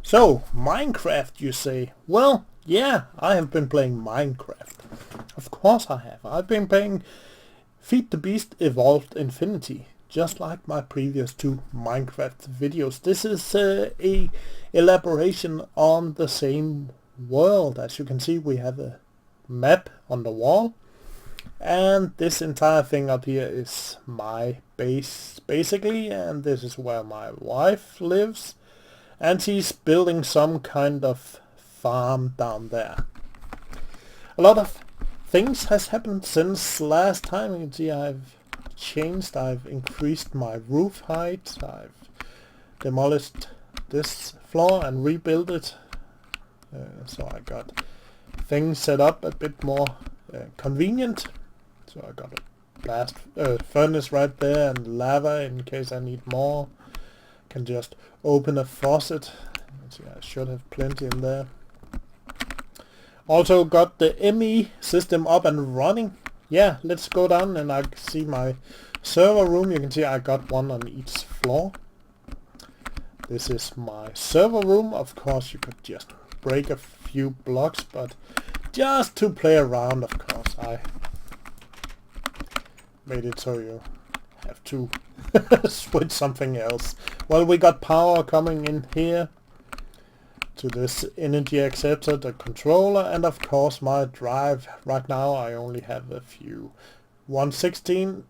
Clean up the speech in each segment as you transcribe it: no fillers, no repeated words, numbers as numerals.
So, Minecraft, you say? Well, yeah, I have been playing Minecraft. Of course I have. I've been playing Feed the Beast Evolved Infinity, just like my previous two Minecraft videos. This is a elaboration on the same world. As you can see, we have a map on the wall, and this entire thing up here is my base, basically, and this is where my wife lives. And he's building some kind of farm down there. A lot of things has happened since last time. You can see I've changed, I've increased my roof height, I've demolished this floor and rebuilt it. So I got things set up a bit more convenient. So I got a blast furnace right there and lava in case I need more. Can just open a faucet. Let's see, I should have plenty in there. Also got the ME system up and running. Yeah, let's go down and I see my server room. You can see I got one on each floor. This is my server room. Of course you could just break a few blocks, but just to play around, of course, I made it so you have to switch something else. Well, we got power coming in here to this energy acceptor, the controller, and of course my drive. Right now I only have a few 116,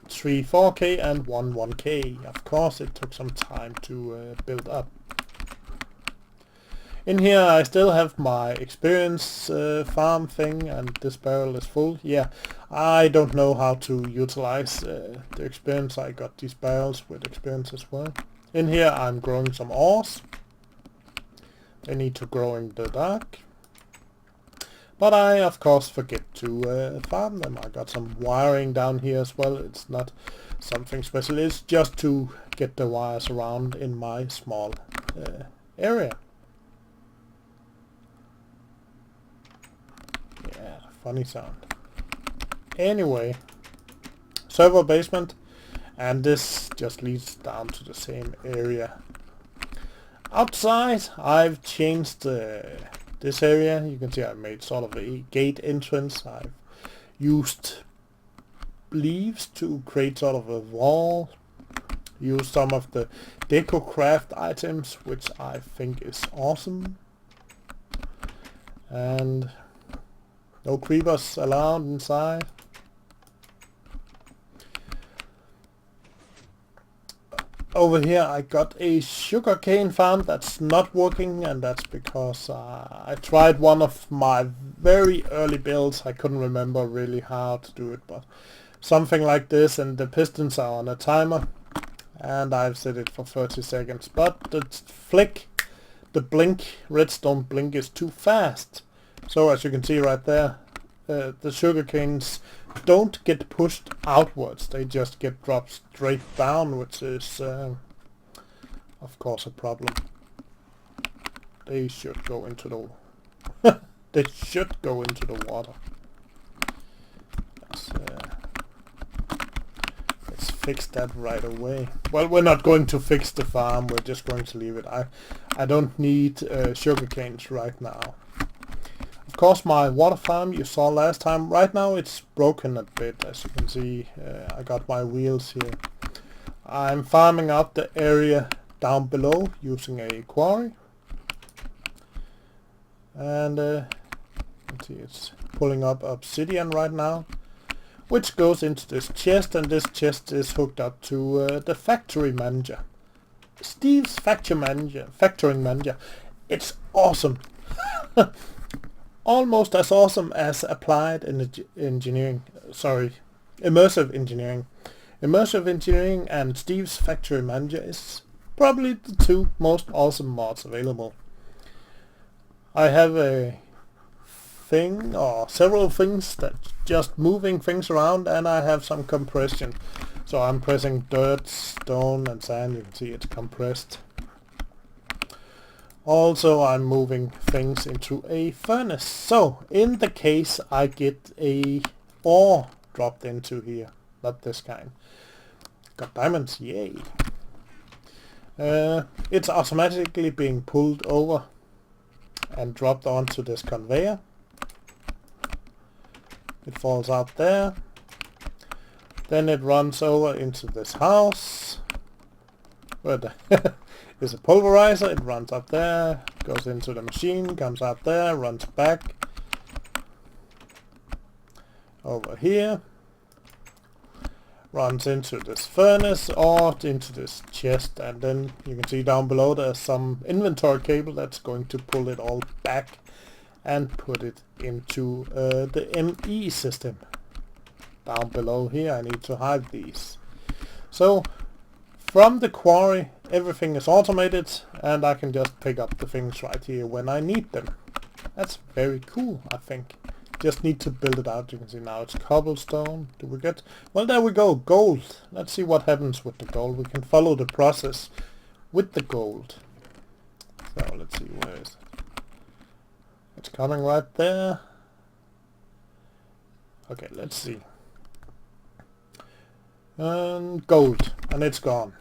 3 4K and 1 1K. Of course it took some time to build up. In here I still have my experience farm thing, and this barrel is full. Yeah, I don't know how to utilize the experience. I got these barrels with experience as well. In here I'm growing some ores. They need to grow in the dark. But I of course forget to farm them. I got some wiring down here as well. It's not something special. It's just to get the wires around in my small area. Yeah, funny sound. Anyway, server basement, and this just leads down to the same area. Outside I've changed this area. You can see I made sort of a gate entrance. I've used leaves to create sort of a wall. Used some of the deco craft items, which I think is awesome. And no creepers allowed inside. Over here I got a sugarcane farm that's not working, and that's because I tried one of my very early builds. I couldn't remember really how to do it, but something like this, and the pistons are on a timer, and I've set it for 30 seconds. But the blink, redstone blink, is too fast. So as you can see right there, the sugarcanes don't get pushed outwards, they just get dropped straight down, which is of course a problem. They should go into the they should go into the water. Let's fix that right away. Well, we're not going to fix the farm, we're just going to leave it. I don't need sugarcanes right now. Of course, my water farm you saw last time, right now it's broken a bit. As you can see, I got my wheels here. I'm farming out the area down below using a quarry. And let's see, it's pulling up obsidian right now, which goes into this chest, and this chest is hooked up to the factory manager. Steve's factoring manager. It's awesome. Almost as awesome as applied engineering, immersive engineering. Immersive engineering and Steve's factory manager is probably the two most awesome mods available. I have a thing, or several things, that just moving things around, and I have some compression. So I'm pressing dirt, stone and sand. You can see it's compressed. Also I'm moving things into a furnace. So in the case I get a ore dropped into here. Not this kind. Got diamonds, yay. It's automatically being pulled over and dropped onto this conveyor. It falls out there. Then it runs over into this house where there's a pulverizer. It runs up there, goes into the machine, comes out there, runs back over here, runs into this furnace or into this chest, and then you can see down below there's some inventory cable that's going to pull it all back and put it into the ME system. Down below here I need to hide these. So from the quarry everything is automated and I can just pick up the things right here when I need them. That's very cool, I think. Just need to build it out. You can see now it's cobblestone. Do we get... Well, there we go, gold. Let's see what happens with the gold. We can follow the process with the gold. So let's see, where is it? It's coming right there. Okay, let's see. And gold, and it's gone.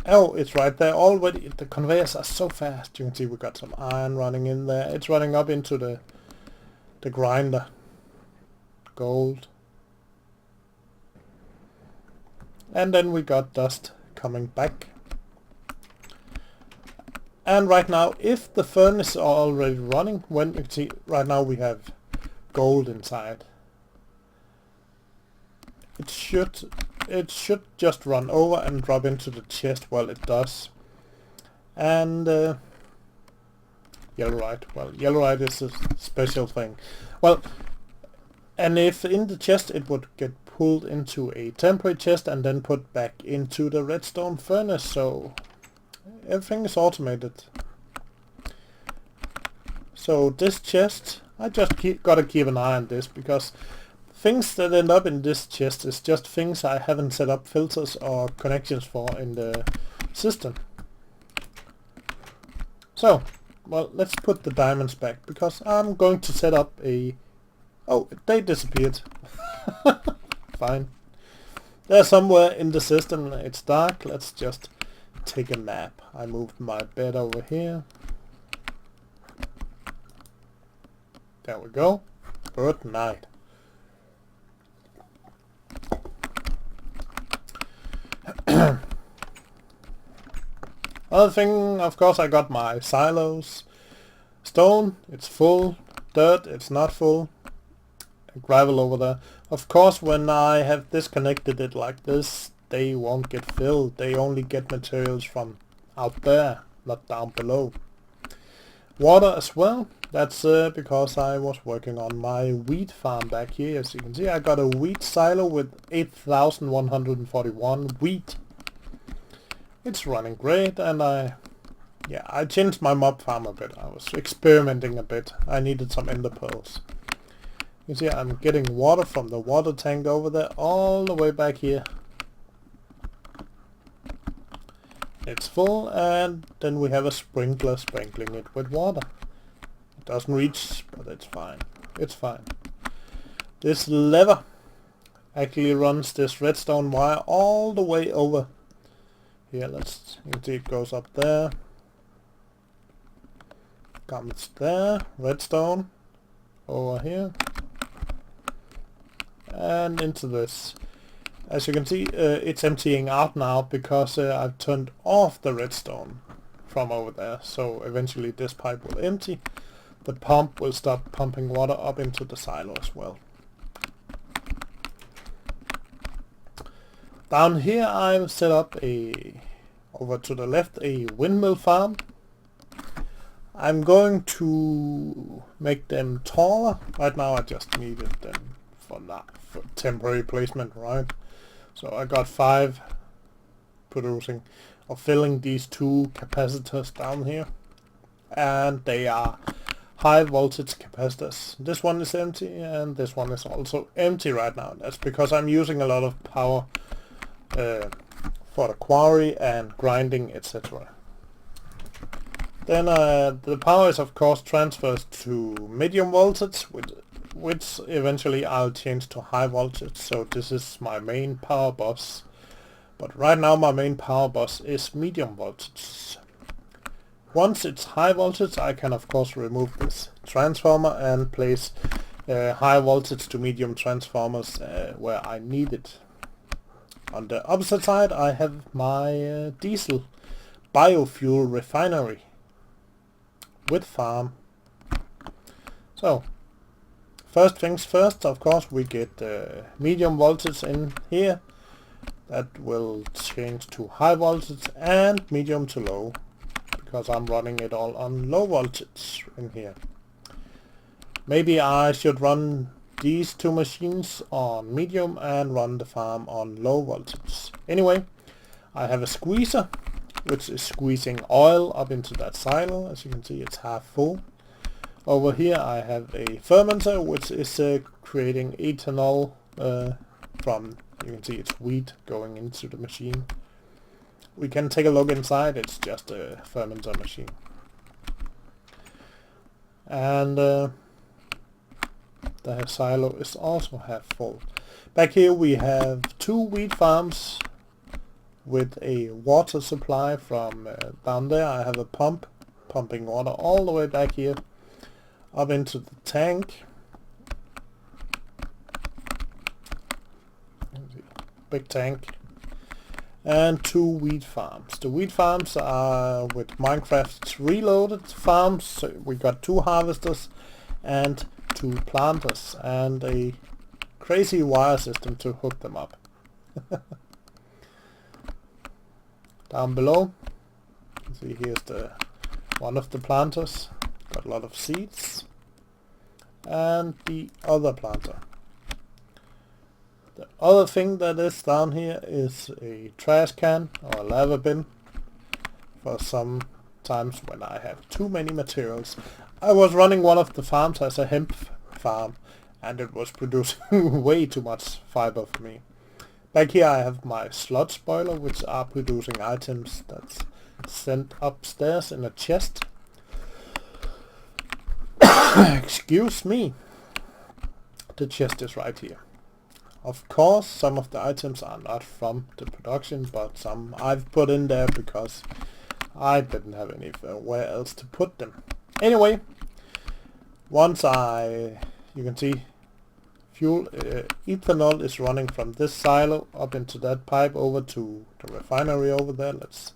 Oh, it's right there already. The conveyors are so fast. You can see we got some iron running in there. It's running up into the grinder. Gold. And then we got dust coming back. And right now, if the furnace are already running, when you can see right now we have gold inside. It should just run over and drop into the chest. Well, it does. And yellowite. Well, yellowite is a special thing. Well, and if in the chest it would get pulled into a temporary chest and then put back into the redstone furnace. So everything is automated. So this chest, I just gotta keep an eye on this, because things that end up in this chest is just things I haven't set up filters or connections for in the system. So, well, let's put the diamonds back, because I'm going to set up a... Oh, they disappeared. Fine. They're somewhere in the system. It's dark. Let's just take a nap. I moved my bed over here. There we go. Good night. Other thing, of course, I got my silos. Stone, it's full. Dirt, it's not full. Gravel over there. Of course, when I have disconnected it like this, they won't get filled. They only get materials from out there, not down below. Water as well. That's because I was working on my wheat farm back here. As you can see, I got a wheat silo with 8,141 wheat. It's running great, and I changed my mob farm a bit. I was experimenting a bit. I needed some ender pearls. You see, I'm getting water from the water tank over there all the way back here. It's full, and then we have a sprinkler sprinkling it with water. It doesn't reach, but it's fine. It's fine. This lever actually runs this redstone wire all the way over. Here, you can see it goes up there. Comes there, redstone, over here. And into this. As you can see, it's emptying out now because I've turned off the redstone from over there. So eventually this pipe will empty. The pump will stop pumping water up into the silo as well. Down here I've set up over to the left, a windmill farm. I'm going to make them taller. Right now I just needed them for temporary placement, right? So I got 5 producing or filling these 2 capacitors down here, and they are high voltage capacitors. This one is empty and this one is also empty right now. That's because I'm using a lot of power for the quarry and grinding, etc. Then the power is of course transfers to medium voltage, which eventually I'll change to high voltage. So this is my main power bus But right now my main power bus is medium voltage. Once it's high voltage, I can of course remove this transformer and place high voltage to medium transformers where I need it. On the opposite side I have my diesel biofuel refinery with farm. So first things first, of course, we get medium voltage in here. That will change to high voltage and medium to low, because I'm running it all on low voltage in here. Maybe I should run these two machines on medium and run the farm on low voltage. Anyway, I have a squeezer which is squeezing oil up into that silo. As you can see, it's half full. Over here I have a fermenter which is creating ethanol from, you can see it's wheat going into the machine. We can take a look inside. It's just a fermenter machine. And the silo is also half full. Back here we have two wheat farms with a water supply from down there. I have a pump pumping water all the way back here up into the tank. Big tank. And two wheat farms. The wheat farms are with Minecraft's reloaded farms. So we got two harvesters and two planters and a crazy wire system to hook them up. Down below, you see here's the one of the planters, got a lot of seeds, and the other planter. The other thing that is down here is a trash can or a lava bin for some times when I have too many materials. I was running one of the farms as a hemp farm and it was producing way too much fiber for me. Back here I have my sludge boiler, which are producing items that's sent upstairs in a chest. Excuse me. The chest is right here. Of course, some of the items are not from the production, but some I've put in there because I didn't have anywhere else to put them. Anyway, once you can see, ethanol is running from this silo up into that pipe over to the refinery over there. Let's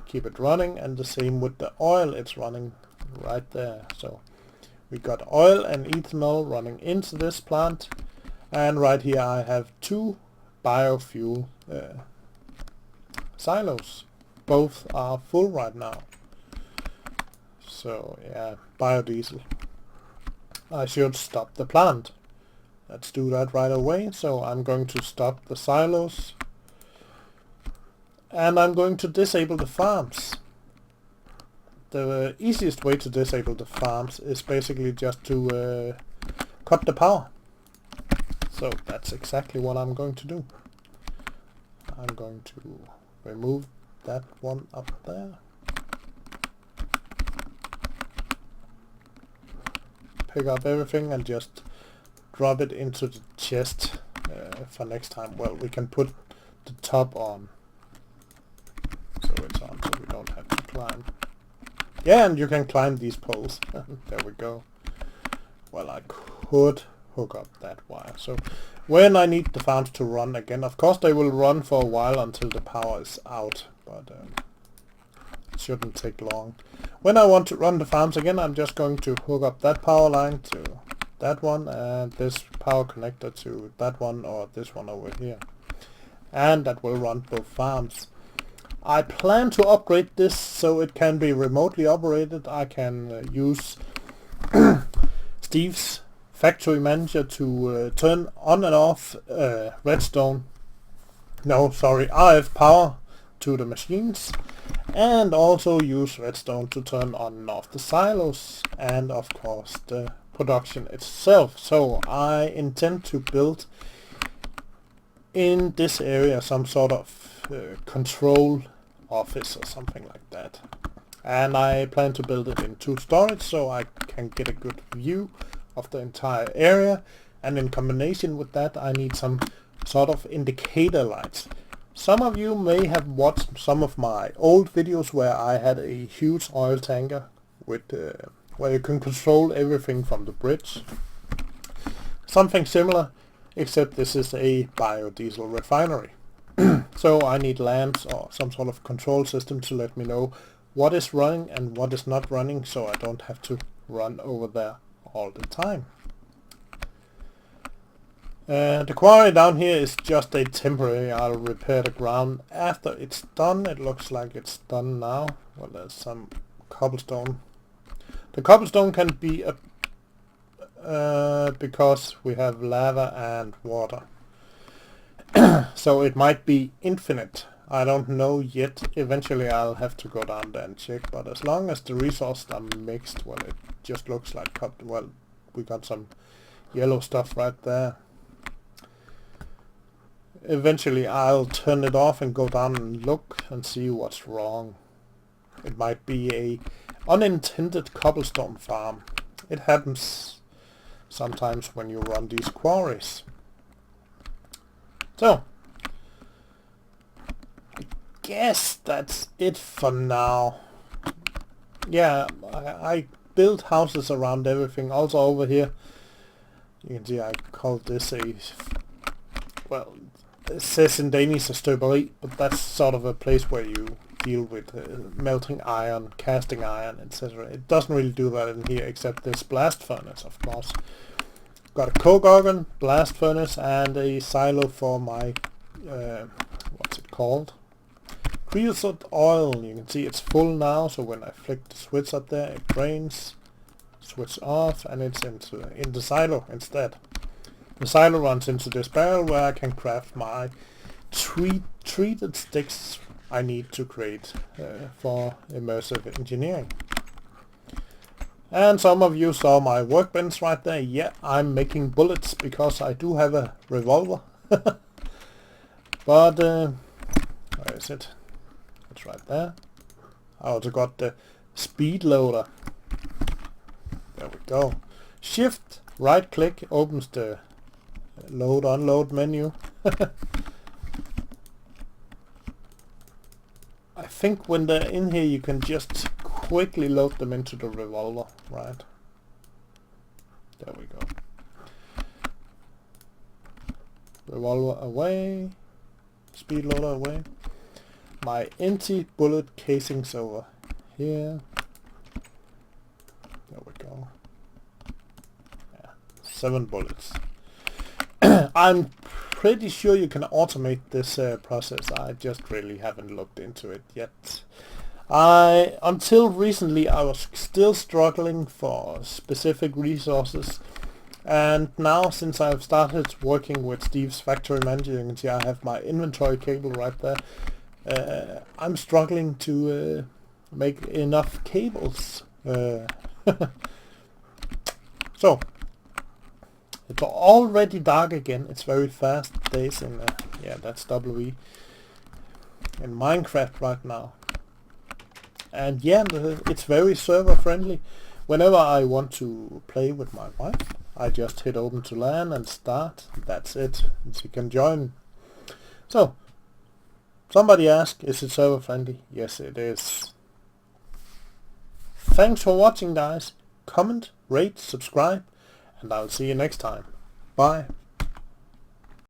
keep it running, and the same with the oil, it's running right there. So we got oil and ethanol running into this plant, and right here I have two biofuel silos. Both are full right now. So yeah, biodiesel. I should stop the plant. Let's do that right away. So I'm going to stop the silos and I'm going to disable the farms. The easiest way to disable the farms is basically just to cut the power. So that's exactly what I'm going to do. I'm going to remove that one up there. Pick up everything and just drop it into the chest for next time. Well, we can put the top on. So it's on, so we don't have to climb. Yeah, and you can climb these poles. There we go. Well, I could hook up that wire. So when I need the farms to run again, of course they will run for a while until the power is out, but it shouldn't take long. When I want to run the farms again, I'm just going to hook up that power line to that one and this power connector to that one or this one over here, and that will run both farms. I plan to upgrade this so it can be remotely operated. I can use Steve's factory manager to turn on and off RF power to the machines, and also use redstone to turn on and off the silos and of course the production itself. So I intend to build in this area some sort of control office or something like that, and I plan to build it in 2 storage so I can get a good view of the entire area, and in combination with that I need some sort of indicator lights Some of you may have watched some of my old videos where I had a huge oil tanker with where you can control everything from the bridge. Something similar, except this is a biodiesel refinery. So I need lamps or some sort of control system to let me know what is running and what is not running, so I don't have to run over there all the time. The quarry down here is just a temporary. I'll repair the ground after it's done. It looks like it's done now. Well, there's some cobblestone. The cobblestone can be because we have lava and water. So it might be infinite. I don't know yet. Eventually I'll have to go down there and check, but as long as the resources are mixed, well, it just looks like well, we got some yellow stuff right there. Eventually I'll turn it off and go down and look and see what's wrong. It might be a unintended cobblestone farm. It happens sometimes when you run these quarries. So, I guess that's it for now. Yeah, I built houses around everything. Also over here, you can see I call this a, well, it says in Danish a støberi, but that's sort of a place where you deal with melting iron, casting iron, etc. It doesn't really do that in here, except this blast furnace, of course. Got a coke oven, blast furnace, and a silo for my, what's it called? Creosote oil. You can see it's full now, so when I flick the switch up there, it drains, switch off, and it's in the silo instead. The silo runs into this barrel where I can craft my treated sticks I need to create for immersive engineering. And some of you saw my workbench right there. Yeah, I'm making bullets because I do have a revolver. But, where is it? It's right there. I also got the speed loader. There we go. Shift, right click, opens the load unload menu. I think when they're in here you can just quickly load them into the revolver, right? There we go. Revolver away, speed loader away. My empty bullet casings over here. There we go. Yeah, 7 bullets. I'm pretty sure you can automate this process. I just really haven't looked into it yet. Until recently I was still struggling for specific resources, and now since I've started working with Steve's Factory Manager, you can see I have my inventory cable right there. I'm struggling to make enough cables. So, it's already dark again. It's very fast days in, yeah, that's WE, in Minecraft right now. And yeah, it's very server friendly. Whenever I want to play with my wife, I just hit open to LAN and start. That's it. She can join. So, somebody asked, is it server friendly? Yes, it is. Thanks for watching, guys. Comment, rate, subscribe, and I'll see you next time. Bye.